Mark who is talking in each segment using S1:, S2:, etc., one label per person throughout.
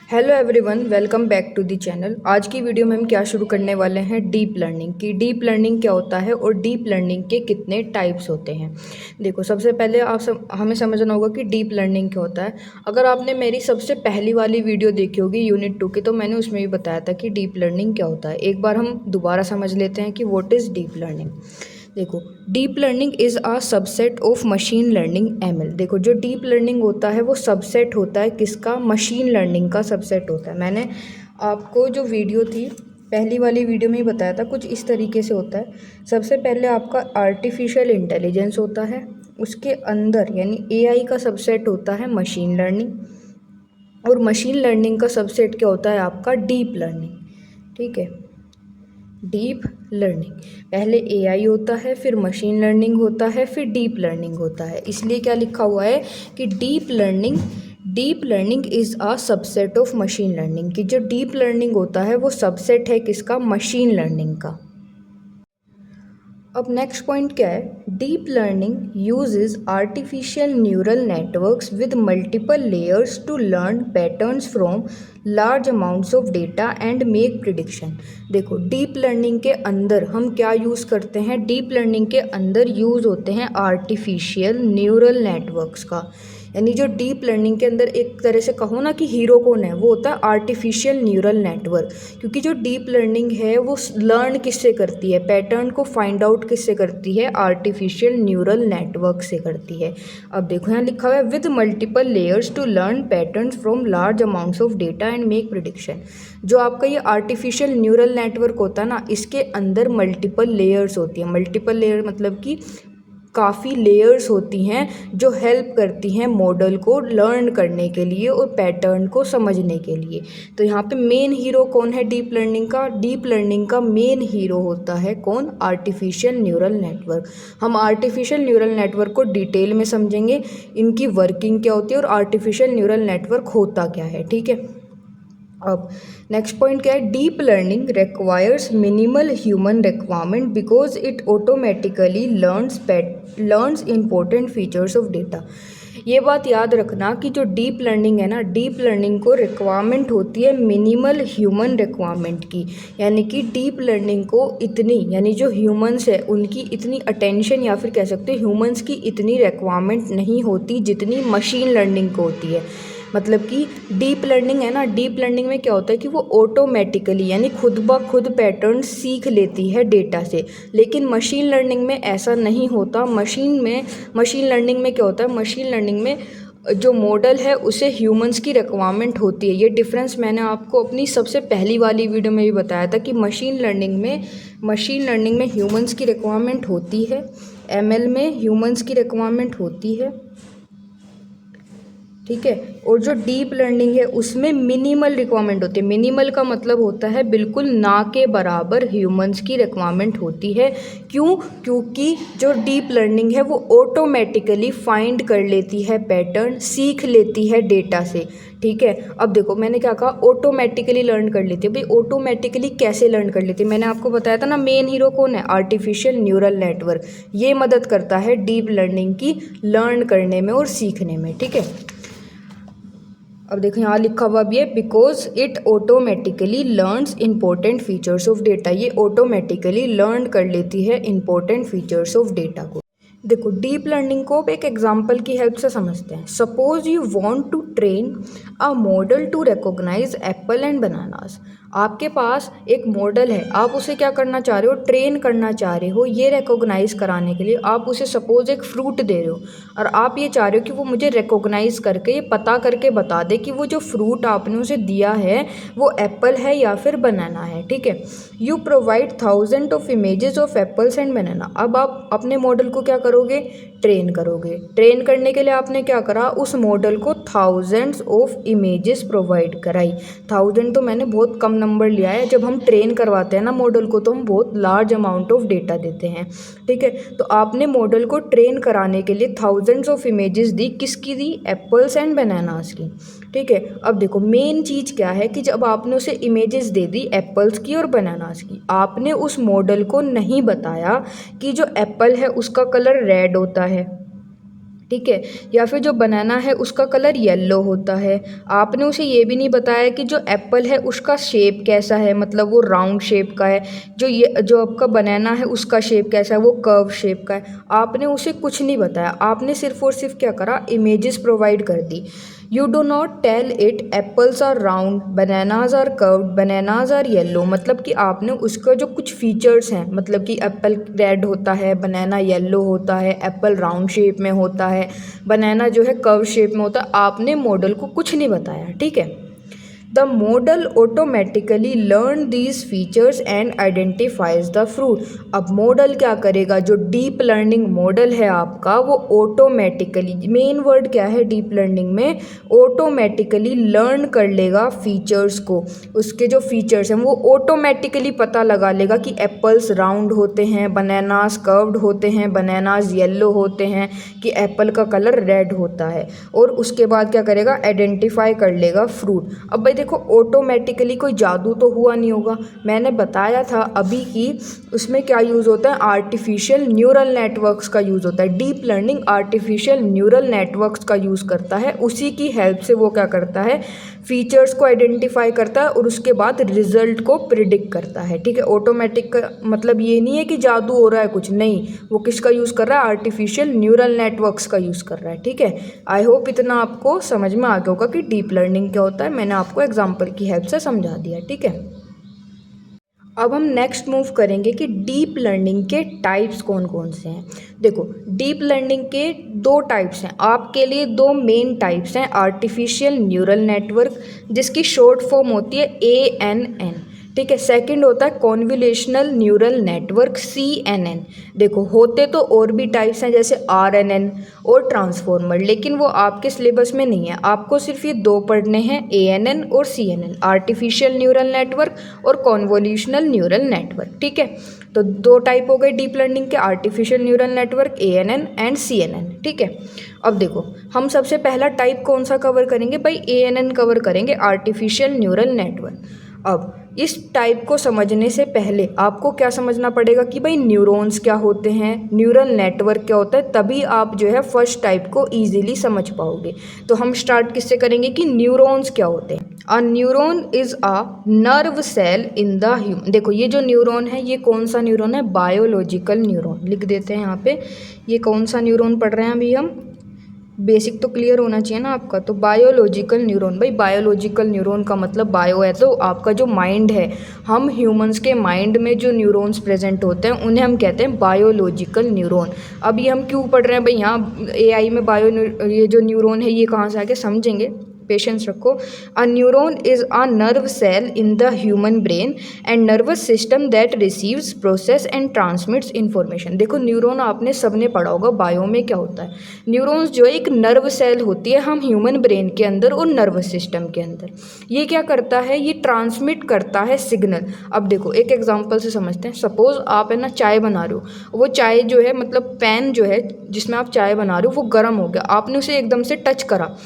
S1: Hello everyone, welcome back to the channel. आज की video में हम क्या शुरू करने वाले हैं, डीप लर्निंग की। डीप लर्निंग क्या होता है और डीप लर्निंग के कितने टाइप्स होते हैं। देखो, सबसे पहले हमें समझना होगा कि डीप लर्निंग क्या होता है। अगर आपने मेरी सबसे पहली वाली वीडियो देखी होगी यूनिट 2 की, तो मैंने उसमें भी बताया था कि डीप लर्निंग क्या होता है। एक बार हम दोबारा समझ लेते हैं कि व्हाट इज़ डीप लर्निंग। देखो, deep learning is a subset of machine learning ML. देखो, जो डीप लर्निंग होता है वो सबसेट होता है किसका, मशीन लर्निंग का सबसेट होता है। मैंने आपको जो वीडियो थी पहली वाली वीडियो में ही बताया था, कुछ इस तरीके से होता है। सबसे पहले आपका आर्टिफिशियल इंटेलिजेंस होता है, उसके अंदर यानी एआई का सबसेट होता है मशीन लर्निंग, और मशीन लर्निंग का सबसेट क्या होता है आपका, डीप लर्निंग। ठीक है, डीप लर्निंग पहले एआई होता है, फिर मशीन लर्निंग होता है, फिर डीप लर्निंग होता है। इसलिए क्या लिखा हुआ है कि deep learning is a subset of machine learning, कि जो डीप लर्निंग होता है वो सबसेट है किसका, मशीन लर्निंग का। अब नेक्स्ट पॉइंट क्या है, deep learning uses artificial neural networks with multiple layers to learn patterns from large amounts of data and make prediction. देखो, डीप लर्निंग के अंदर हम क्या यूज़ करते हैं, डीप लर्निंग के अंदर यूज़ होते हैं आर्टिफिशियल न्यूरल नेटवर्क्स का। यानी जो डीप लर्निंग के अंदर एक तरह से कहो ना कि हीरो कौन है, वो होता है आर्टिफिशियल न्यूरल नेटवर्क। क्योंकि जो डीप लर्निंग है वो लर्न किससे करती है, पैटर्न को फाइंड आउट किससे करती है, आर्टिफिशियल न्यूरल नेटवर्क से करती है। अब देखो, यहाँ लिखा हुआ है with multiple layers to learn patterns from large amounts of data and make prediction. जो आपका ये आर्टिफिशियल न्यूरल नेटवर्क होता है ना, इसके अंदर मल्टीपल लेयर्स होती है। मल्टीपल लेयर मतलब कि काफ़ी लेयर्स होती हैं जो हेल्प करती हैं मॉडल को लर्न करने के लिए और पैटर्न को समझने के लिए। तो यहाँ पे मेन हीरो कौन है डीप लर्निंग का, डीप लर्निंग का मेन हीरो होता है कौन, आर्टिफिशियल न्यूरल नेटवर्क। हम आर्टिफिशियल न्यूरल नेटवर्क को डिटेल में समझेंगे, इनकी वर्किंग क्या होती है और आर्टिफिशियल न्यूरल नेटवर्क होता क्या है। ठीक है, अब नेक्स्ट पॉइंट क्या है, deep learning requires minimal human requirement because it automatically learns important features of data. ये बात याद रखना कि जो डीप लर्निंग है ना, डीप लर्निंग को रिक्वायरमेंट होती है मिनिमल ह्यूमन रिक्वायरमेंट की। यानी कि डीप लर्निंग को इतनी, यानी जो ह्यूमंस है उनकी इतनी अटेंशन या फिर कह सकते हैं ह्यूमंस की इतनी रिक्वायरमेंट नहीं होती जितनी मशीन लर्निंग को होती है। मतलब कि डीप लर्निंग है ना, डीप लर्निंग में क्या होता है कि वो ऑटोमेटिकली यानी खुद ब खुद पैटर्न सीख लेती है डेटा से। लेकिन मशीन लर्निंग में ऐसा नहीं होता। मशीन लर्निंग में क्या होता है, मशीन लर्निंग में जो मॉडल है उसे ह्यूमंस की रिक्वायरमेंट होती है। ये डिफरेंस मैंने आपको अपनी सबसे पहली वाली वीडियो में भी बताया था कि मशीन लर्निंग में ह्यूमंस की रिक्वायरमेंट होती है, एमएल में ह्यूमंस की रिक्वायरमेंट होती है। ठीक है, और जो डीप लर्निंग है उसमें मिनिमल रिक्वायरमेंट होती है। मिनिमल का मतलब होता है बिल्कुल ना के बराबर ह्यूमंस की रिक्वायरमेंट होती है। क्यों, क्योंकि जो डीप लर्निंग है वो ऑटोमेटिकली फाइंड कर लेती है पैटर्न, सीख लेती है डेटा से। ठीक है, अब देखो मैंने क्या कहा, ऑटोमेटिकली लर्न कर लेती है। भाई ऑटोमेटिकली कैसे लर्न कर लेती है, मैंने आपको बताया था ना, मेन हीरो कौन है, आर्टिफिशियल न्यूरल नेटवर्क। ये मदद करता है डीप लर्निंग की लर्न करने में और सीखने में। ठीक है, अब देखो यहाँ लिखा हुआ भी है because it automatically learns important features of data. ये ऑटोमेटिकली लर्न कर लेती है इंपॉर्टेंट फीचर्स ऑफ डेटा को। देखो, डीप लर्निंग को एक एग्जांपल की हेल्प से समझते हैं। Suppose you want to train a model to recognise apple and bananas. आपके पास एक मॉडल है, आप उसे क्या करना चाह रहे हो, ट्रेन करना चाह रहे हो। ये रिकॉग्नाइज कराने के लिए आप उसे सपोज एक फ्रूट दे रहे हो और आप ये चाह रहे हो कि वो मुझे रिकॉग्नाइज करके, ये पता करके बता दे कि वो जो फ्रूट आपने उसे दिया है वो एप्पल है या फिर बनाना है। ठीक है, you provide thousand of images of apples and banana. अब आप अपने मॉडल को क्या करोगे, ट्रेन करोगे। ट्रेन करने के लिए आपने क्या करा, उस मॉडल को थाउजेंड्स ऑफ इमेजेस प्रोवाइड कराई। थाउजेंड तो मैंने बहुत कम नंबर लिया है, जब हम ट्रेन करवाते हैं ना मॉडल को तो हम बहुत लार्ज अमाउंट ऑफ डेटा देते हैं। ठीक है, तो आपने मॉडल को ट्रेन कराने के लिए थाउजेंड्स ऑफ इमेजेस दी, किसकी दी, एप्पल्स एंड बनानास की। ठीक है, अब देखो मेन चीज़ क्या है कि जब आपने उसे इमेजेस दे दी एप्पल्स की और बनानास की, आपने उस मॉडल को नहीं बताया कि जो एप्पल है उसका कलर रेड होता है, ठीक है। या फिर जो बनाना है उसका कलर येलो होता है। आपने उसे ये भी नहीं बताया कि जो एप्पल है उसका शेप कैसा है, मतलब वो राउंड शेप का है, जो आपका बनाना है उसका शेप कैसा है, वो कर्व शेप का है। आपने उसे कुछ नहीं बताया, आपने सिर्फ और सिर्फ क्या करा, इमेजेस प्रोवाइड कर दी। You do not tell it apples are round, bananas are curved, bananas are yellow, मतलब कि आपने उसका जो कुछ फीचर्स हैं, मतलब कि एप्पल रेड होता है, बनाना येलो होता है, एप्पल राउंड शेप में होता है, बनाना जो है कर्व शेप में होता है, आपने मॉडल को कुछ नहीं बताया। ठीक है। The model automatically learn these features and identifies the fruit. अब मॉडल क्या करेगा, जो डीप लर्निंग मॉडल है आपका, वो ऑटोमेटिकली, मेन वर्ड क्या है डीप लर्निंग में, ऑटोमेटिकली लर्न कर लेगा फीचर्स को। उसके जो फीचर्स हैं वो ऑटोमेटिकली पता लगा लेगा कि एप्पल्स राउंड होते हैं, बनानास कर्व्ड होते हैं, बनानास येलो होते हैं, कि एप्पल का कलर रेड होता है। और उसके बाद क्या करेगा, आइडेंटिफाई कर लेगा फ्रूट। अब भाई देखो, ऑटोमेटिकली कोई जादू तो हुआ नहीं होगा। मैंने बताया था अभी कि उसमें क्या यूज़ होता है, आर्टिफिशियल न्यूरल नेटवर्क्स का यूज़ होता है। Deep learning artificial neural networks का यूज़ करता है, उसी की हेल्प से वो क्या करता है, फीचर्स को आइडेंटिफाई करता है और उसके बाद रिजल्ट को प्रिडिक्ट करता है। ठीक है। ऑटोमेटिक का मतलब ये नहीं है कि जादू हो रहा है कुछ, नहीं, वो किसका यूज़ कर रहा है, आर्टिफिशियल न्यूरल नेटवर्क्स का यूज़ कर रहा है। ठीक है। आई होप इतना आपको समझ में आ गया होगा कि डीप लर्निंग क्या होता है। मैंने आपको एग्जाम्पल की हेल्प से समझा दिया। ठीक है। अब हम नेक्स्ट मूव करेंगे कि डीप लर्निंग के टाइप्स कौन कौन से हैं। देखो, डीप लर्निंग के दो टाइप्स हैं, आपके लिए दो मेन टाइप्स हैं। आर्टिफिशियल न्यूरल नेटवर्क, जिसकी शॉर्ट फॉर्म होती है ANN। ठीक है। सेकंड होता है कॉन्वोल्यूशनल न्यूरल नेटवर्क, CNN। देखो, होते तो और भी टाइप्स हैं जैसे RNN और ट्रांसफॉर्मर, लेकिन वो आपके सिलेबस में नहीं है। आपको सिर्फ ये दो पढ़ने हैं, ANN और CNN, आर्टिफिशियल न्यूरल नेटवर्क और कॉन्वोल्यूशनल न्यूरल नेटवर्क। ठीक है। तो दो टाइप हो गए डीप लर्निंग के, artificial neural network ANN and CNN। ठीक है। अब देखो, हम सबसे पहला टाइप कौन सा कवर करेंगे भाई, ANN कवर करेंगे, आर्टिफिशियल न्यूरल नेटवर्क। अब इस टाइप को समझने से पहले आपको क्या समझना पड़ेगा कि भाई न्यूरॉन्स क्या होते हैं, न्यूरल नेटवर्क क्या होता है, तभी आप जो है फर्स्ट टाइप को इजीली समझ पाओगे। तो हम स्टार्ट किससे करेंगे कि न्यूरॉन्स क्या होते हैं। A neuron is a nerve cell in the human. देखो, ये जो न्यूरॉन है ये कौन सा न्यूरॉन है, बायोलॉजिकल न्यूरॉन। लिख देते हैं यहाँ पे, ये कौन सा न्यूरॉन पढ़ रहे हैं अभी हम, बेसिक तो क्लियर होना चाहिए ना आपका। तो बायोलॉजिकल न्यूरॉन, भाई बायोलॉजिकल न्यूरॉन का मतलब बायो है तो आपका जो माइंड है, हम ह्यूमंस के माइंड में जो न्यूरॉन्स प्रेजेंट होते हैं उन्हें हम कहते हैं बायोलॉजिकल न्यूरॉन। अब ये हम क्यों पढ़ रहे हैं भाई, यहाँ AI में ये जो न्यूरॉन है ये कहाँ से आके समझेंगे, पेशेंस रखो। A neuron is a nerve cell in the human brain and nervous system that receives, process and transmits information. देखो, न्यूरॉन आपने सबने पढ़ा होगा, बायो में क्या होता है, न्यूरॉन्स जो एक नर्व सेल होती है हम ह्यूमन ब्रेन के अंदर और नर्वस सिस्टम के अंदर। ये क्या करता है, ये ट्रांसमिट करता है सिग्नल। अब देखो, एक एग्जांपल से समझते हैं। सपोज आप है ना चाय बना रहे हो, वो चाय जो है मतलब पैन जो है जिसमें आप चाय बना रहे हो वो गर्म हो गया, आपने उसे एकदम से टच करा।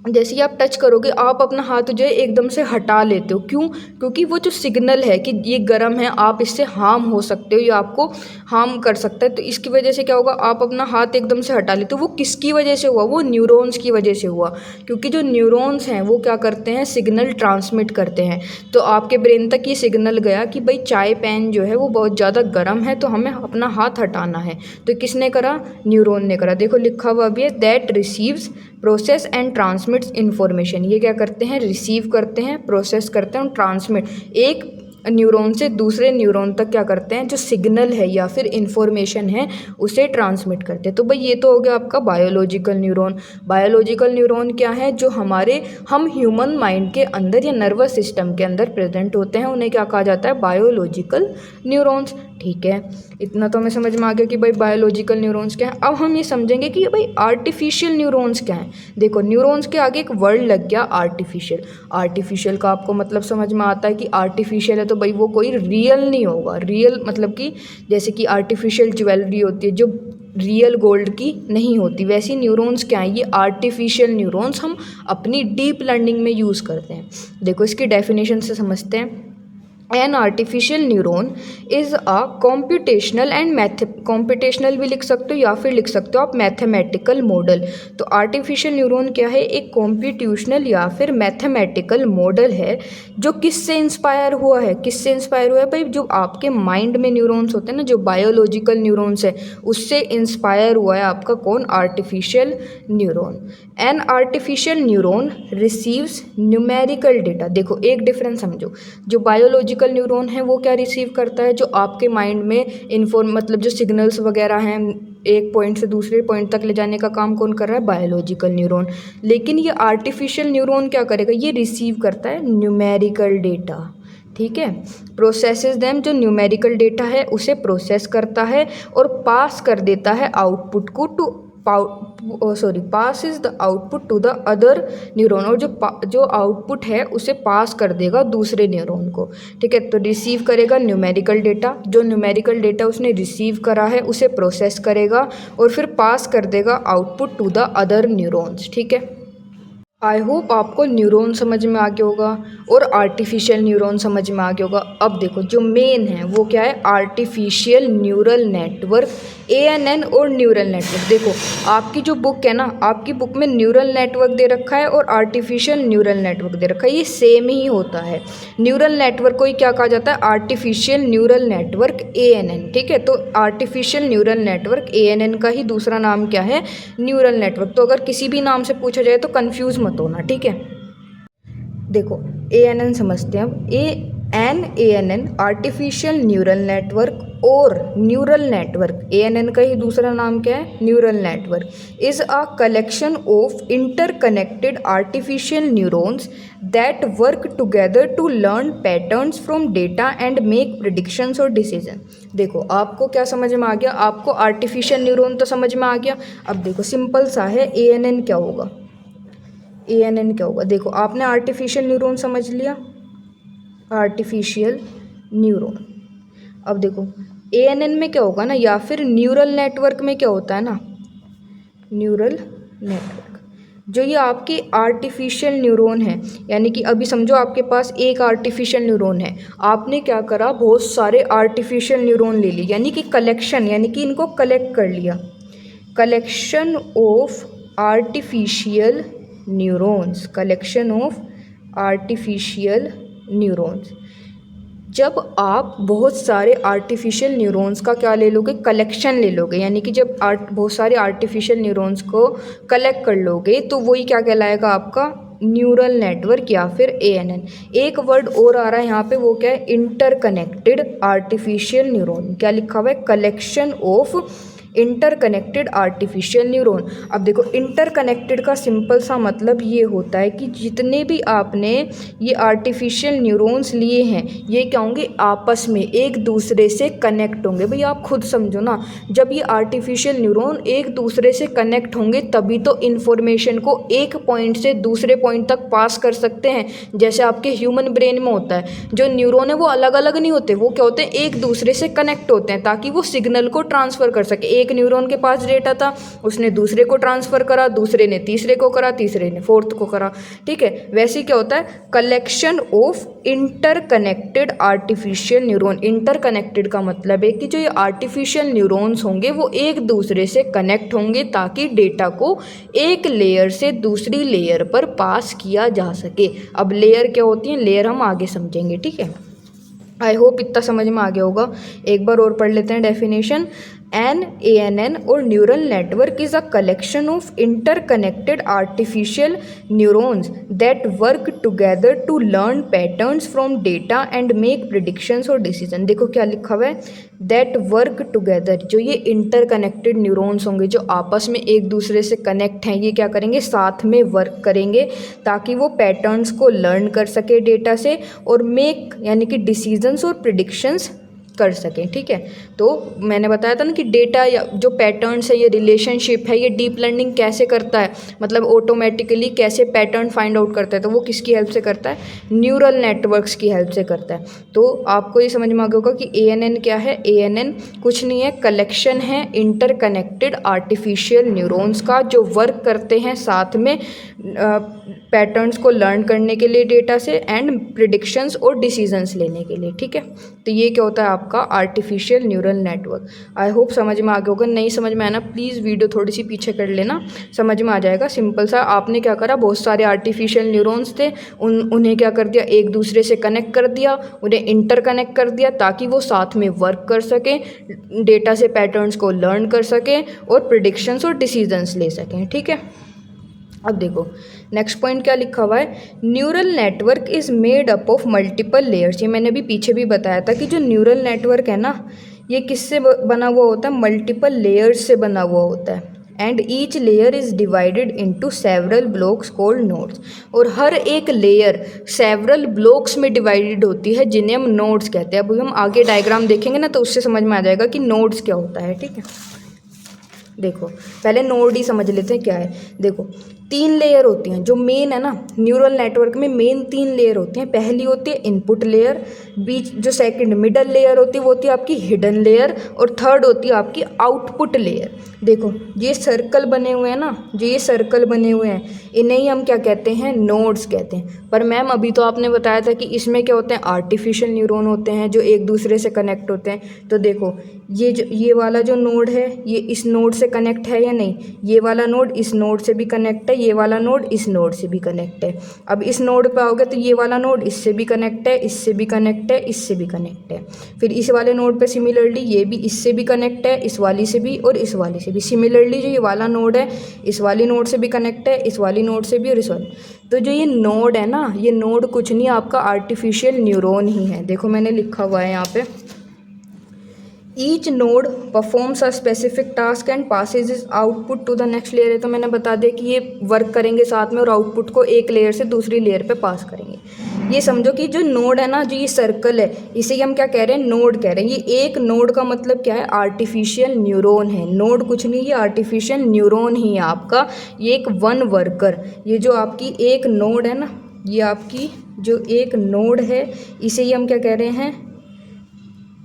S1: जैसे ही आप टच करोगे आप अपना हाथ जो है एकदम से हटा लेते हो, क्यों, क्योंकि वो जो सिग्नल है कि ये गर्म है, आप इससे हार्म हो सकते हो, ये आपको हार्म कर सकता है, तो इसकी वजह से क्या होगा, आप अपना हाथ एकदम से हटा लेते हो। वो किसकी वजह से हुआ, वो न्यूरॉन्स की वजह से हुआ, क्योंकि जो न्यूरॉन्स हैं वो क्या करते हैं, सिग्नल ट्रांसमिट करते हैं। तो आपके ब्रेन तक ये सिग्नल गया कि भाई चाय पैन जो है वो बहुत ज़्यादा गर्म है तो हमें अपना हाथ हटाना है। तो किसने करा, न्यूरॉन ने करा। देखो लिखा हुआ भी है, that receives, process and transmits information. ये क्या करते हैं, रिसीव करते हैं, प्रोसेस करते हैं और ट्रांसमिट, एक न्यूरॉन से दूसरे न्यूरॉन तक क्या करते हैं, जो सिग्नल है या फिर इंफॉर्मेशन है उसे ट्रांसमिट करते हैं। तो भाई ये तो हो गया आपका बायोलॉजिकल न्यूरॉन। बायोलॉजिकल न्यूरॉन क्या है, जो हम ह्यूमन माइंड के अंदर या नर्वस सिस्टम के अंदर प्रेजेंट होते हैं, उन्हें क्या कहा जाता है, बायोलॉजिकल न्यूरॉन्स। ठीक है, इतना तो हमें समझ में आ गया कि भाई बायोलॉजिकल न्यूरॉन्स क्या है। अब हम ये समझेंगे कि भाई आर्टिफिशियल न्यूरॉन्स क्या है। देखो, न्यूरॉन्स के आगे एक वर्ड लग गया आर्टिफिशियल। आर्टिफिशियल का आपको मतलब समझ में आता है कि आर्टिफिशियल है तो भाई वो कोई रियल नहीं होगा। रियल मतलब कि जैसे कि आर्टिफिशियल ज्वेलरी होती है जो रियल गोल्ड की नहीं होती, वैसी न्यूरॉन्स क्या है, ये आर्टिफिशियल न्यूरॉन्स हम अपनी डीप लर्निंग में यूज़ करते हैं। देखो इसकी डेफिनेशन से समझते हैं। An artificial neuron is a computational and computational भी लिख सकते हो या फिर लिख सकते हो आप मैथमेटिकल मॉडल। तो आर्टिफिशियल न्यूरॉन क्या है, एक कॉम्पिटिशनल या फिर मैथमेटिकल मॉडल है जो किससे इंस्पायर हुआ है, किससे इंस्पायर हुआ है भाई, जो आपके माइंड में न्यूरॉन्स होते हैं ना, जो बायोलॉजिकल न्यूरॉन्स है उससे इंस्पायर हुआ है आपका कौन, artificial neuron. An artificial neuron receives numerical data. देखो एक डिफरेंस समझो, जो बायोलॉजिकल न्यूरॉन है वो क्या रिसीव करता है, जो आपके माइंड में मतलब जो सिग्नल्स वगैरह हैं एक पॉइंट से दूसरे पॉइंट तक ले जाने का काम कौन कर रहा है, बायोलॉजिकल न्यूरॉन। लेकिन ये आर्टिफिशियल न्यूरॉन क्या करेगा, ये रिसीव करता है न्यूमेरिकल डेटा, ठीक है। प्रोसेसेस देम, जो न्यूमेरिकल डेटा है उसे प्रोसेस करता है और पास कर देता है आउटपुट को to pass is the output to the other neuron, और जो आउटपुट है उसे पास कर देगा दूसरे न्यूरॉन को, ठीक है। तो रिसीव करेगा न्यूमेरिकल डेटा, जो न्यूमेरिकल डेटा उसने रिसीव करा है उसे प्रोसेस करेगा और फिर पास कर देगा output to the other neurons, ठीक है। आई होप आपको न्यूरॉन समझ में आ गया होगा और आर्टिफिशियल न्यूरॉन समझ में आ गया होगा। अब देखो जो मेन है वो क्या है, आर्टिफिशियल न्यूरल नेटवर्क, ANN और न्यूरल नेटवर्क। देखो आपकी जो बुक है ना, आपकी बुक में न्यूरल नेटवर्क दे रखा है और आर्टिफिशियल न्यूरल नेटवर्क दे रखा है, ये सेम ही होता है। न्यूरल नेटवर्क को ही क्या कहा जाता है, आर्टिफिशियल न्यूरल नेटवर्क ANN, ठीक है। तो आर्टिफिशियल न्यूरल नेटवर्क ANN का ही दूसरा नाम क्या है, न्यूरल नेटवर्क। तो अगर किसी भी नाम से पूछा जाए तो कंफ्यूज मत होना, ठीक है। देखो ANN समझते हैं अब। ANN आर्टिफिशियल न्यूरल नेटवर्क और न्यूरल नेटवर्क, ANN का ही दूसरा नाम क्या है, neural network, is a collection of interconnected artificial neurons that work together to learn patterns from data and make predictions और डिसीजन। देखो आपको क्या समझ में आ गया, आपको आर्टिफिशियल न्यूरॉन तो समझ में आ गया। अब देखो सिंपल सा है, ANN क्या होगा, ANN क्या होगा। देखो आपने आर्टिफिशियल न्यूरॉन समझ लिया, आर्टिफिशियल न्यूरॉन। अब देखो ANN में क्या होगा ना, या फिर न्यूरल नेटवर्क में क्या होता है ना, न्यूरल नेटवर्क, जो ये आपके आर्टिफिशियल न्यूरॉन है, यानी कि अभी समझो आपके पास एक आर्टिफिशियल न्यूरॉन है, आपने क्या करा, बहुत सारे आर्टिफिशियल न्यूरॉन ले लिए, यानी कि कलेक्शन, यानी कि इनको कलेक्ट कर लिया, collection of artificial neurons, collection of artificial neurons. जब आप बहुत सारे आर्टिफिशियल न्यूरॉन्स का क्या ले लोगे, कलेक्शन ले लोगे, यानी कि जब बहुत सारे आर्टिफिशियल न्यूरॉन्स को कलेक्ट कर लोगे तो वही क्या कहलाएगा, आपका न्यूरल नेटवर्क या फिर ANN। एक वर्ड और आ रहा है यहाँ पे, वो क्या है, इंटरकनेक्टेड आर्टिफिशियल न्यूरॉन। क्या लिखा हुआ है, collection of interconnected artificial neuron. अब देखो इंटरकनेक्टेड का सिंपल सा मतलब ये होता है कि जितने भी आपने ये आर्टिफिशियल न्यूरॉन्स लिए हैं ये क्या होंगे, आपस में एक दूसरे से कनेक्ट होंगे। भाई आप खुद समझो ना, जब ये आर्टिफिशियल न्यूरॉन एक दूसरे से कनेक्ट होंगे तभी तो इन्फॉर्मेशन को एक पॉइंट से दूसरे पॉइंट तक पास कर सकते हैं। जैसे आपके ह्यूमन ब्रेन में होता है, जो न्यूरॉन है वो अलग अलग नहीं होते, वो क्या होते हैं, एक दूसरे से कनेक्ट होते हैं ताकि वो सिग्नल को ट्रांसफ़र कर सके। एक न्यूरॉन के पास डेटा था, उसने दूसरे को ट्रांसफ़र करा, दूसरे ने तीसरे को करा, तीसरे ने फोर्थ को करा, ठीक है। वैसे क्या होता है, collection of interconnected artificial neuron. Interconnected का मतलब है कि जो ये आर्टिफिशियल न्यूरॉन्स होंगे वो एक दूसरे से कनेक्ट होंगे ताकि डेटा को एक लेयर से दूसरी लेयर पर पास किया जा सके। अब लेयर क्या होती है, लेयर हम आगे समझेंगे, ठीक है। आई होप इतना समझ में आ गया होगा। एक बार और पढ़ लेते हैं डेफिनेशन। एन ANN और neural network is a collection of interconnected artificial neurons that work together to learn patterns from data and make predictions और डिसीजन। देखो क्या लिखा हुआ है, दैट वर्क टुगेदर। जो ये इंटरकनेक्टेड न्यूरॉन्स होंगे जो आपस में एक दूसरे से कनेक्ट हैं, ये क्या करेंगे, साथ में वर्क करेंगे ताकि वो पैटर्न्स को लर्न कर सके डेटा से और मेक यानी कि डिसीजंस और प्रिडिक्शंस कर सकें, ठीक है। तो मैंने बताया था ना कि डेटा या जो पैटर्न्स है, ये रिलेशनशिप है, ये डीप लर्निंग कैसे करता है, मतलब ऑटोमेटिकली कैसे पैटर्न फाइंड आउट करता है, तो वो किसकी हेल्प से करता है, न्यूरल नेटवर्क्स की हेल्प से करता है। तो आपको ये समझ में आ गया होगा कि ANN क्या है। ANN कुछ नहीं है, कलेक्शन है इंटरकनेक्टेड आर्टिफिशियल न्यूरॉन्स का जो वर्क करते हैं साथ में पैटर्न्स को लर्न करने के लिए डेटा से, एंड प्रिडिक्शंस और डिसीजंस लेने के लिए। ठीक है, तो ये क्या होता है आपका artificial neural network. I hope समझ में आ गया होगा। नहीं समझ में आना प्लीज़ वीडियो थोड़ी सी पीछे कर लेना, समझ में आ जाएगा। सिंपल सा आपने क्या करा, बहुत सारे आर्टिफिशियल न्यूरॉन्स थे, उन्हें क्या कर दिया, एक दूसरे से कनेक्ट कर दिया, उन्हें इंटर कनेक्ट कर दिया ताकि वो साथ में वर्क कर सकें, डेटा से पैटर्न्स को लर्न कर सकें और प्रिडिक्शंस और डिसीजंस ले सकें। ठीक है, अब देखो नेक्स्ट पॉइंट क्या लिखा हुआ है, neural network is made up of multiple layers. ये मैंने अभी पीछे भी बताया था कि जो न्यूरल नेटवर्क है ना, ये किससे बना हुआ होता है, मल्टीपल लेयर्स से बना हुआ होता है। And each layer is divided into several blocks called nodes. और हर एक लेयर सेवरल ब्लॉक्स में डिवाइडेड होती है जिन्हें हम नोड्स कहते हैं। अब हम आगे डायग्राम देखेंगे ना तो उससे समझ में आ जाएगा कि नोड्स क्या होता है। ठीक है, देखो पहले नोड ही समझ लेते हैं क्या है। देखो 3 लेयर होती हैं जो मेन है ना, न्यूरल नेटवर्क में मेन 3 लेयर होती हैं। पहली होती है इनपुट लेयर, बीच जो सेकंड मिडल लेयर होती है वो होती है आपकी हिडन लेयर, और थर्ड होती है आपकी आउटपुट लेयर। देखो ये सर्कल बने हुए हैं ना, जो ये सर्कल बने हुए हैं इन्हें ही हम क्या कहते हैं, नोड्स कहते हैं। पर मैम अभी तो आपने बताया था कि इसमें क्या होते हैं, आर्टिफिशियल न्यूरॉन होते हैं जो एक दूसरे से कनेक्ट होते हैं। तो देखो ये वाला जो नोड है ये इस नोड से कनेक्ट है या नहीं, ये वाला नोड इस नोड से भी कनेक्ट है, ये वाला नोड इस नोड से भी कनेक्ट है। अब इस नोड पे आओगे तो ये वाला नोड इससे भी कनेक्ट है, इससे भी कनेक्ट है, इससे भी कनेक्ट है। फिर इस वाले नोड पे सिमिलरली ये भी इससे भी कनेक्ट है, इस वाली से भी और इस वाली से भी। सिमिलरली जो ये वाला नोड है इस वाली नोड से भी कनेक्ट है, इस वाली नोड से भी और इस वाली। तो जो ये नोड है ना, ये नोड कुछ नहीं आपका आर्टिफिशियल न्यूरॉन ही है। देखो मैंने लिखा हुआ है यहाँ पे, each node performs a specific task and passes is output to the next layer है। तो मैंने बता दिया कि ये वर्क करेंगे साथ में और आउटपुट को एक लेयर से दूसरी लेयर पे पास करेंगे। ये समझो कि जो नोड है ना, जो ये सर्कल है इसे हम क्या कह रहे हैं, नोड कह रहे हैं। ये एक नोड का मतलब क्या है, आर्टिफिशियल न्यूरॉन है। नोड कुछ नहीं, ये आर्टिफिशियल न्यूरॉन ही है आपका, ये एक वन वर्कर। ये जो आपकी एक नोड है ना, ये आपकी जो एक नोड है इसे ही हम क्या कह रहे हैं,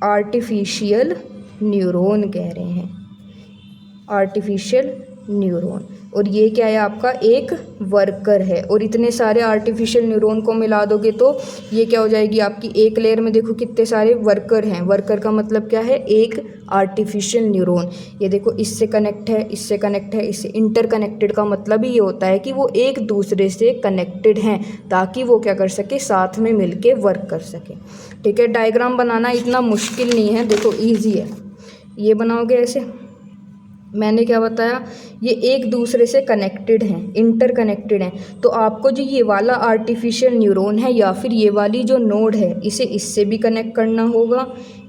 S1: आर्टिफिशियल न्यूरॉन कह रहे हैं, आर्टिफिशियल न्यूरॉन। और ये क्या है आपका, एक वर्कर है। और इतने सारे आर्टिफिशियल न्यूरॉन को मिला दोगे तो ये क्या हो जाएगी आपकी, एक लेयर में देखो कितने सारे वर्कर हैं। वर्कर का मतलब क्या है, एक आर्टिफिशियल न्यूरॉन। ये देखो इससे कनेक्ट है, इससे कनेक्ट है, इससे इंटरकनेक्टेड का मतलब ही ये होता है कि वो एक दूसरे से कनेक्टेड हैं ताकि वो क्या कर सके, साथ में मिलके वर्क कर सके। ठीक है, डायग्राम बनाना इतना मुश्किल नहीं है, देखो ईजी है। ये बनाओगे ऐसे, मैंने क्या बताया, ये एक दूसरे से कनेक्टेड हैं, इंटरकनेक्टेड हैं। तो आपको जो ये वाला आर्टिफिशियल न्यूरॉन है या फिर ये वाली जो नोड है इसे इससे भी कनेक्ट करना होगा,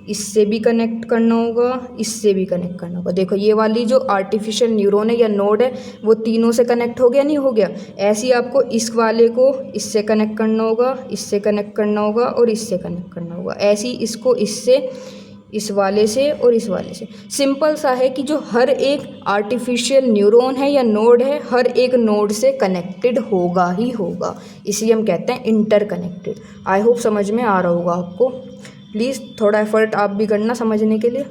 S1: इससे भी कनेक्ट करना होगा, इससे भी कनेक्ट करना होगा। देखो ये वाली जो आर्टिफिशियल न्यूरॉन है या नोड है वो तीनों से कनेक्ट हो गया, नहीं हो गया। ऐसे ही आपको इस वाले को इससे कनेक्ट करना होगा, इससे कनेक्ट करना होगा और इससे कनेक्ट करना होगा। ऐसे ही इसको इससे, इस वाले से और इस वाले से। सिंपल सा है कि जो हर एक आर्टिफिशियल न्यूरॉन है या नोड है, हर एक नोड से कनेक्टेड होगा ही होगा, इसी हम कहते हैं इंटरकनेक्टेड। आई होप समझ में आ रहा होगा आपको। प्लीज़ थोड़ा एफर्ट आप भी करना समझने के लिए।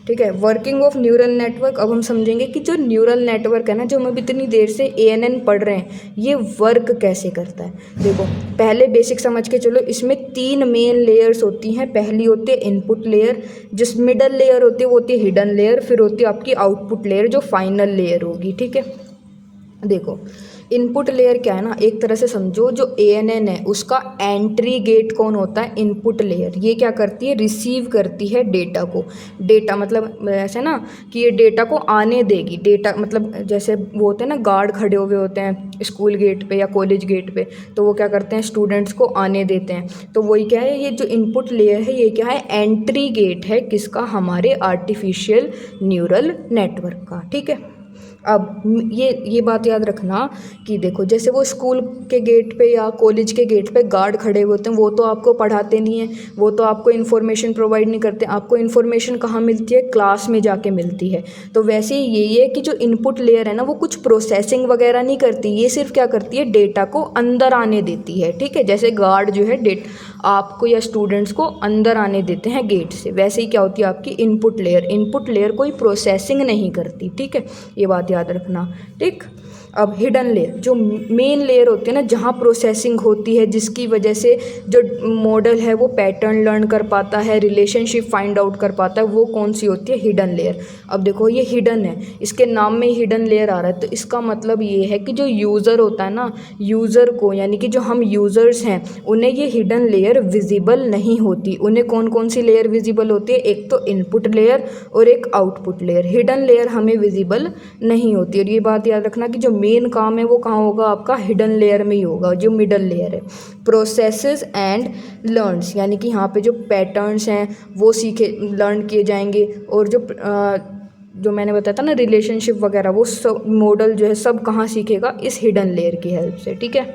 S1: ठीक है, वर्किंग ऑफ न्यूरल नेटवर्क। अब हम समझेंगे कि जो न्यूरल नेटवर्क है ना, जो हम अभी इतनी देर से ANN पढ़ रहे हैं, ये वर्क कैसे करता है। देखो पहले बेसिक समझ के चलो, इसमें 3 मेन लेयर्स होती हैं। पहली होती है इनपुट लेयर, जिस मिडल लेयर होती है वो होती है हिडन लेयर, फिर होती है आपकी आउटपुट लेयर जो फाइनल लेयर होगी। ठीक है, देखो इनपुट लेयर क्या है ना, एक तरह से समझो जो ANN है उसका एंट्री गेट कौन होता है, इनपुट लेयर। ये क्या करती है, रिसीव करती है डेटा को। डेटा मतलब ऐसे ना कि ये डेटा को आने देगी। डेटा मतलब जैसे वो होते हैं ना, गार्ड खड़े हुए होते हैं स्कूल गेट पे या कॉलेज गेट पे, तो वो क्या करते हैं, स्टूडेंट्स को आने देते हैं। तो वही क्या है, ये जो इनपुट लेयर है ये क्या है, एंट्री गेट है किसका, हमारे आर्टिफिशियल न्यूरल नेटवर्क का। ठीक है, अब ये बात याद रखना कि देखो जैसे वो स्कूल के गेट पे या कॉलेज के गेट पे गार्ड खड़े होते हैं, वो तो आपको पढ़ाते नहीं हैं, वो तो आपको इन्फॉर्मेशन प्रोवाइड नहीं करते। आपको इन्फॉर्मेशन कहाँ मिलती है, क्लास में जाके मिलती है। तो वैसे ही यही है कि जो इनपुट लेयर है ना, वो कुछ प्रोसेसिंग वगैरह नहीं करती, ये सिर्फ क्या करती है, डेटा को अंदर आने देती है। ठीक है, जैसे गार्ड जो है आपको या स्टूडेंट्स को अंदर आने देते हैं गेट से, वैसे ही क्या होती है आपकी इनपुट लेयर। इनपुट लेयर कोई प्रोसेसिंग नहीं करती। ठीक है, ये बात याद रखना। ठीक, अब हिडन लेयर, जो मेन लेयर होती है ना, जहाँ प्रोसेसिंग होती है, जिसकी वजह से जो मॉडल है वो पैटर्न लर्न कर पाता है, रिलेशनशिप फाइंड आउट कर पाता है, वो कौन सी होती है? Hidden layer. अब देखो ये हिडन है, इसके नाम में ही हिडन लेयर आ रहा है, तो इसका मतलब ये है कि जो यूज़र होता है ना, यूज़र को, यानी कि जो हम यूज़र्स हैं, उन्हें ये हिडन लेयर विजिबल नहीं होती। उन्हें कौन कौन सी लेयर विजिबल होती है? एक तो इनपुट लेयर और एक आउटपुट लेयर। हिडन लेयर हमें विजिबल नहीं होती। और ये बात याद रखना कि जो मेन काम है वो कहाँ होगा? आपका हिडन लेयर में ही होगा, जो मिडल लेयर है। प्रोसेसेस एंड लर्न्स, यानी कि यहाँ पे जो पैटर्न्स हैं वो सीखे लर्न किए जाएंगे, और जो मैंने बताया था ना रिलेशनशिप वगैरह, वो सब मॉडल जो है सब कहाँ सीखेगा? इस हिडन लेयर की हेल्प से। ठीक है,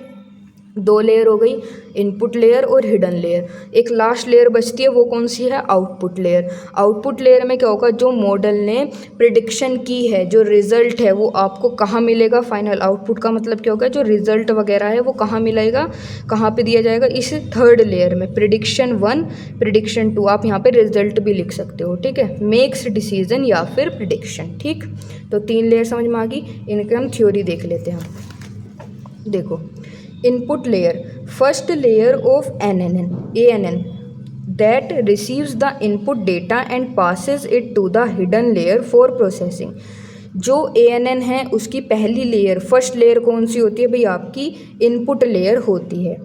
S1: 2 लेयर हो गई, इनपुट लेयर और हिडन लेयर। एक लास्ट लेयर बचती है, वो कौन सी है? Output layer. आउटपुट लेयर में क्या होगा? जो मॉडल ने प्रिडिक्शन की है, जो रिजल्ट है, वो आपको कहाँ मिलेगा? फाइनल। आउटपुट का मतलब क्या होगा? जो रिजल्ट वगैरह है वो कहाँ मिलेगा, कहाँ पे दिया जाएगा? इस थर्ड लेयर में। प्रिडिक्शन 1, प्रिडिक्शन 2, आप यहाँ पे रिजल्ट भी लिख सकते हो। ठीक है, मेक्स डिसीजन या फिर प्रिडिक्शन। ठीक, तो 3 लेयर समझ में आ गई। इनके हम थ्योरी देख लेते हैं। देखो, input layer, first layer of ANN that receives the input data and passes it to the hidden layer for processing। जो ANN है उसकी पहली लेयर, फर्स्ट लेयर कौन सी होती है भाई? आपकी इनपुट लेयर होती है।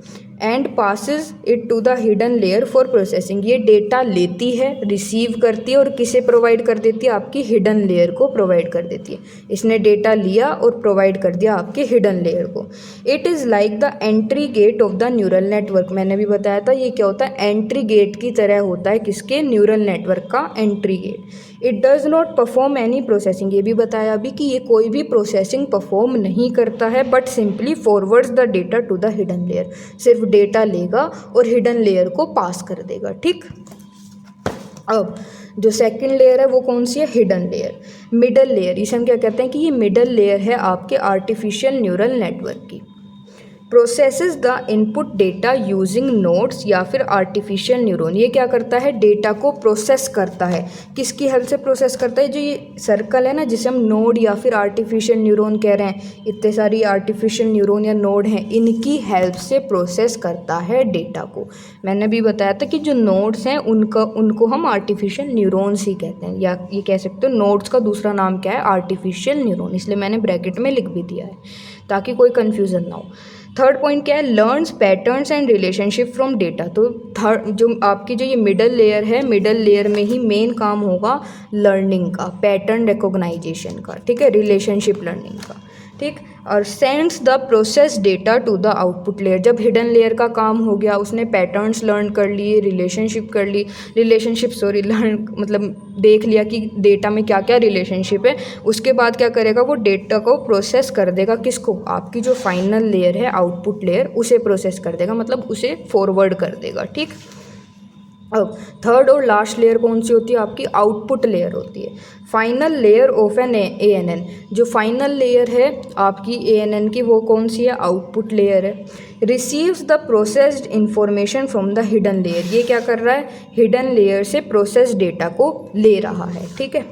S1: And passes it to the hidden layer for processing, ये डेटा लेती है, रिसीव करती है और किसे प्रोवाइड कर देती है? आपकी हिडन लेयर को प्रोवाइड कर देती है। इसने डेटा लिया और प्रोवाइड कर दिया आपके हिडन लेयर को। It is like the entry gate of the neural network. मैंने भी बताया था ये क्या होता है? एंट्री गेट की तरह होता है। किसके? न्यूरल नेटवर्क का entry gate. It does not perform any processing, ये भी बताया अभी कि ये कोई भी प्रोसेसिंग परफॉर्म नहीं करता है, but simply forwards the data to the hidden layer. सिर्फ डेटा लेगा और हिडन लेयर को पास कर देगा। ठीक, अब जो सेकंड लेयर है वो कौन सी है? Hidden layer. मिडल लेयर, इसे हम क्या कहते हैं? कि ये मिडल लेयर है आपके आर्टिफिशियल न्यूरल नेटवर्क की। Processes the input data using nodes या फिर आर्टिफिशियल न्यूरॉन। ये क्या करता है? डेटा को प्रोसेस करता है। किसकी हेल्प से प्रोसेस करता है? जो ये सर्कल है ना, जिसे हम नोड या फिर आर्टिफिशियल न्यूरॉन कह रहे हैं, इतने सारी आर्टिफिशियल न्यूरॉन या नोड हैं, इनकी हेल्प से प्रोसेस करता है डेटा को। मैंने भी बताया था कि जो नोड्स हैं उनको हम आर्टिफिशियल न्यूरॉन्स ही कहते हैं, या ये कह सकते हो नोड्स का दूसरा नाम क्या है? Artificial neuron. इसलिए मैंने ब्रैकेट में लिख भी दिया है ताकि कोई कन्फ्यूज़न ना हो। थर्ड पॉइंट क्या है? Learns patterns and relationship from data. तो थर्ड जो आपकी जो ये मिडल लेयर है, मिडल लेयर में ही मेन काम होगा लर्निंग का, पैटर्न रिकॉग्नाइजेशन का। ठीक है, रिलेशनशिप लर्निंग का। ठीक, और sends the process data to the output layer. जब हिडन लेयर का काम हो गया, उसने पैटर्न्स लर्न कर लिए, रिलेशनशिप लर्न मतलब देख लिया कि डेटा में क्या क्या रिलेशनशिप है, उसके बाद क्या करेगा? वो डेटा को प्रोसेस कर देगा। किसको? आपकी जो फाइनल लेयर है, आउटपुट लेयर, उसे प्रोसेस कर देगा, मतलब उसे फॉरवर्ड कर देगा। ठीक, अब थर्ड और लास्ट लेयर कौन सी होती है? आपकी आउटपुट लेयर होती है। Final layer of an ANN, जो फाइनल लेयर है आपकी ANN की, वो कौन सी है? आउटपुट लेयर है। Receives the processed information from the hidden layer. ये क्या कर रहा है? हिडन लेयर से प्रोसेस डेटा को ले रहा है। ठीक है,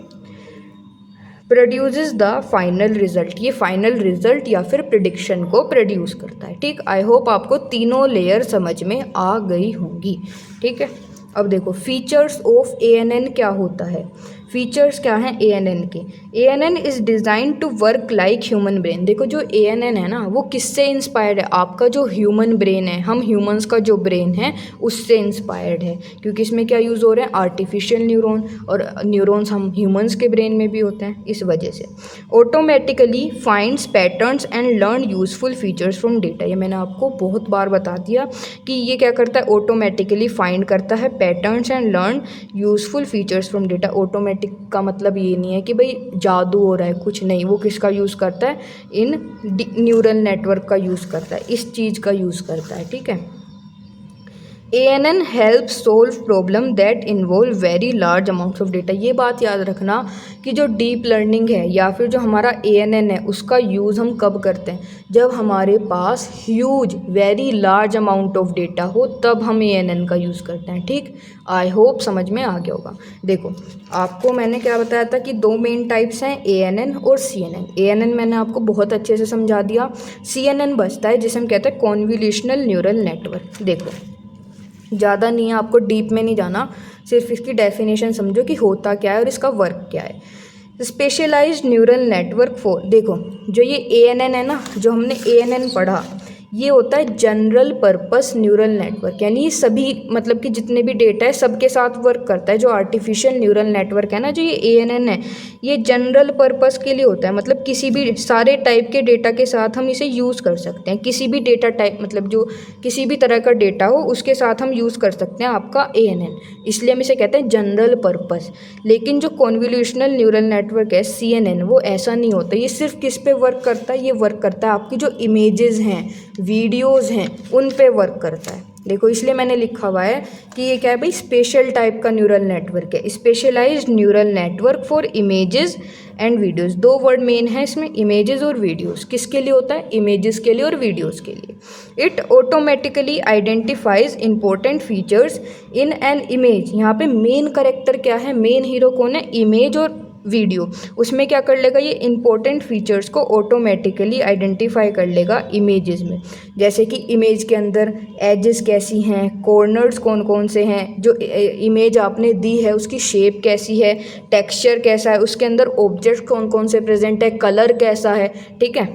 S1: प्रोड्यूसेस द फाइनल रिजल्ट। ये फाइनल रिजल्ट या फिर प्रिडिक्शन को प्रोड्यूस करता है। ठीक, आई होप आपको तीनों लेयर समझ में आ गई होंगी। ठीक है, अब देखो फीचर्स ऑफ ANN क्या होता है। फीचर्स क्या हैं ANN के? ANN is design to work like human brain. देखो जो ANN है ना, वो किससे इंस्पायर्ड है? आपका जो ह्यूमन ब्रेन है, हम ह्यूमंस का जो ब्रेन है उससे इंस्पायर्ड है। क्योंकि इसमें क्या यूज़ हो रहे हैं? आर्टिफिशियल न्यूरॉन, और न्यूरॉन्स हम ह्यूमंस के ब्रेन में भी होते हैं, इस वजह से। Automatically finds patterns and learn useful features from data. ये मैंने आपको बहुत बार बता दिया कि ये क्या करता है? ऑटोमेटिकली फाइंड करता है patterns and learn useful features from data. Automatic का मतलब ये नहीं है कि भाई जादू हो रहा है, कुछ नहीं। वो किसका यूज़ करता है? इन न्यूरल नेटवर्क का यूज़ करता है, इस चीज़ का यूज़ करता है। ठीक है, ANN helps solve problem that involve very large amounts of data। ये बात याद रखना कि जो डीप लर्निंग है या फिर जो हमारा ANN है उसका यूज़ हम कब करते हैं, जब हमारे पास huge very large amount of data हो, तब हम ANN का यूज़ करते हैं। ठीक, आई होप समझ में आ गया होगा। देखो आपको मैंने क्या बताया था कि दो मेन टाइप्स हैं, ANN और CNN। ANN मैंने आपको बहुत अच्छे से समझा दिया। CNN बचता है जिसे हम कहते हैं कॉन्वोल्यूशनल न्यूरल नेटवर्क। देखो ज़्यादा नहीं है, आपको डीप में नहीं जाना, सिर्फ इसकी डेफिनेशन समझो कि होता क्या है और इसका वर्क क्या है। स्पेशलाइज्ड न्यूरल नेटवर्क फॉर, देखो जो ये ANN है ना, जो हमने ANN पढ़ा, ये होता है जनरल पर्पस न्यूरल नेटवर्क, यानी ये सभी मतलब कि जितने भी डेटा है सबके साथ वर्क करता है। जो आर्टिफिशियल न्यूरल नेटवर्क है ना, जो ये ANN है, ये जनरल पर्पस के लिए होता है, मतलब किसी भी सारे टाइप के डेटा के साथ हम इसे यूज़ कर सकते हैं। किसी भी डेटा टाइप मतलब जो किसी भी तरह का डेटा हो उसके साथ हम यूज़ कर सकते हैं आपका ANN, इसलिए हम इसे कहते हैं जनरल पर्पस। लेकिन जो कॉन्वोल्यूशनल न्यूरल नेटवर्क है CNN, वो ऐसा नहीं होता। ये सिर्फ किस पे वर्क करता है, ये वर्क करता है आपकी जो इमेजेस हैं, वीडियोज़ हैं, उन पे वर्क करता है। देखो इसलिए मैंने लिखा हुआ है कि ये क्या है भाई, स्पेशल टाइप का न्यूरल नेटवर्क है, specialised neural network for images and videos. दो वर्ड मेन है इसमें, इमेजेस और वीडियोस। किसके लिए होता है, इमेजेस के लिए और वीडियोस के लिए। It automatically identifies important features in an image. यहाँ पे मेन करेक्टर क्या है, मेन हीरो कौन है, इमेज और वीडियो। उसमें क्या कर लेगा, ये इंपॉर्टेंट फीचर्स को ऑटोमेटिकली आइडेंटिफाई कर लेगा इमेजेस में। जैसे कि इमेज के अंदर एजेस कैसी हैं, कॉर्नर्स कौन कौन से हैं, जो इमेज आपने दी है उसकी शेप कैसी है, टेक्सचर कैसा है, उसके अंदर ऑब्जेक्ट कौन कौन से प्रेजेंट है, कलर कैसा है। ठीक है,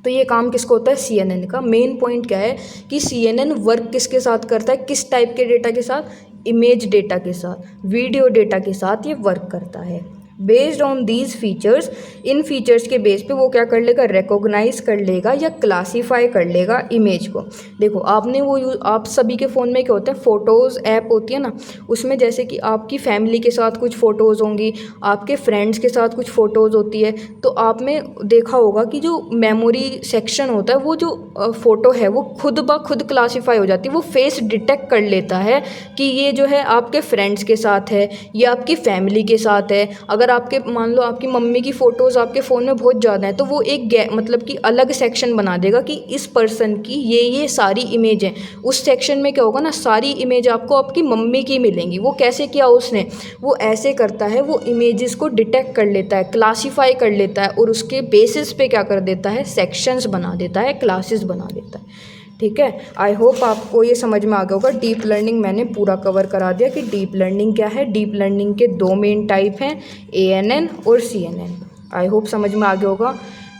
S1: तो ये काम किसको होता है, CNN का। मेन पॉइंट क्या है कि CNN वर्क किसके साथ करता है, किस टाइप के डेटा के साथ, इमेज डेटा के साथ, वीडियो डेटा के साथ ये वर्क करता है। Based on these features, in features के बेस पे वो क्या कर लेगा, रिकॉग्नाइज कर लेगा या क्लासीफाई कर लेगा इमेज को। देखो आपने वो आप सभी के फ़ोन में क्या होता है, फ़ोटोज़ ऐप होती है ना, उसमें जैसे कि आपकी फैमिली के साथ कुछ फ़ोटोज़ होंगी, आपके फ्रेंड्स के साथ कुछ फ़ोटोज़ होती है, तो आपने देखा होगा कि जो मेमोरी सेक्शन होता है, वो जो फ़ोटो है वो खुद ब खुद क्लासीफाई हो जाती है। वो फेस डिटेक्ट कर लेता है कि ये जो है आपके फ्रेंड्स के साथ है या आपकी फैमिली के साथ है। अगर आपके मान लो आपकी मम्मी की फ़ोटोज़ आपके फ़ोन में बहुत ज़्यादा है, तो वो एक मतलब कि अलग सेक्शन बना देगा कि इस पर्सन की ये सारी इमेज हैं। उस सेक्शन में क्या होगा ना, सारी इमेज आपको आपकी मम्मी की मिलेंगी। वो कैसे किया उसने, वो ऐसे करता है, वो इमेजेस को डिटेक्ट कर लेता है, क्लासीफाई कर लेता है और उसके बेसिस पे क्या कर देता है, सेक्शंस बना देता है, क्लासेस बना देता है। ठीक है, आई होप आपको ये समझ में आ गया होगा। डीप लर्निंग मैंने पूरा कवर करा दिया कि डीप लर्निंग क्या है। डीप लर्निंग के दो मेन टाइप हैं, ANN और CNN। आई होप समझ में आ गया होगा।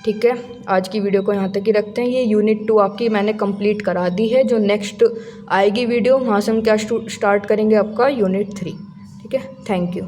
S1: ठीक है, आज की वीडियो को यहाँ तक ही रखते हैं। ये यूनिट 2 आपकी मैंने कंप्लीट करा दी है। जो नेक्स्ट आएगी वीडियो, वहाँ से हम क्या स्टार्ट करेंगे, आपका यूनिट 3। ठीक है, थैंक यू।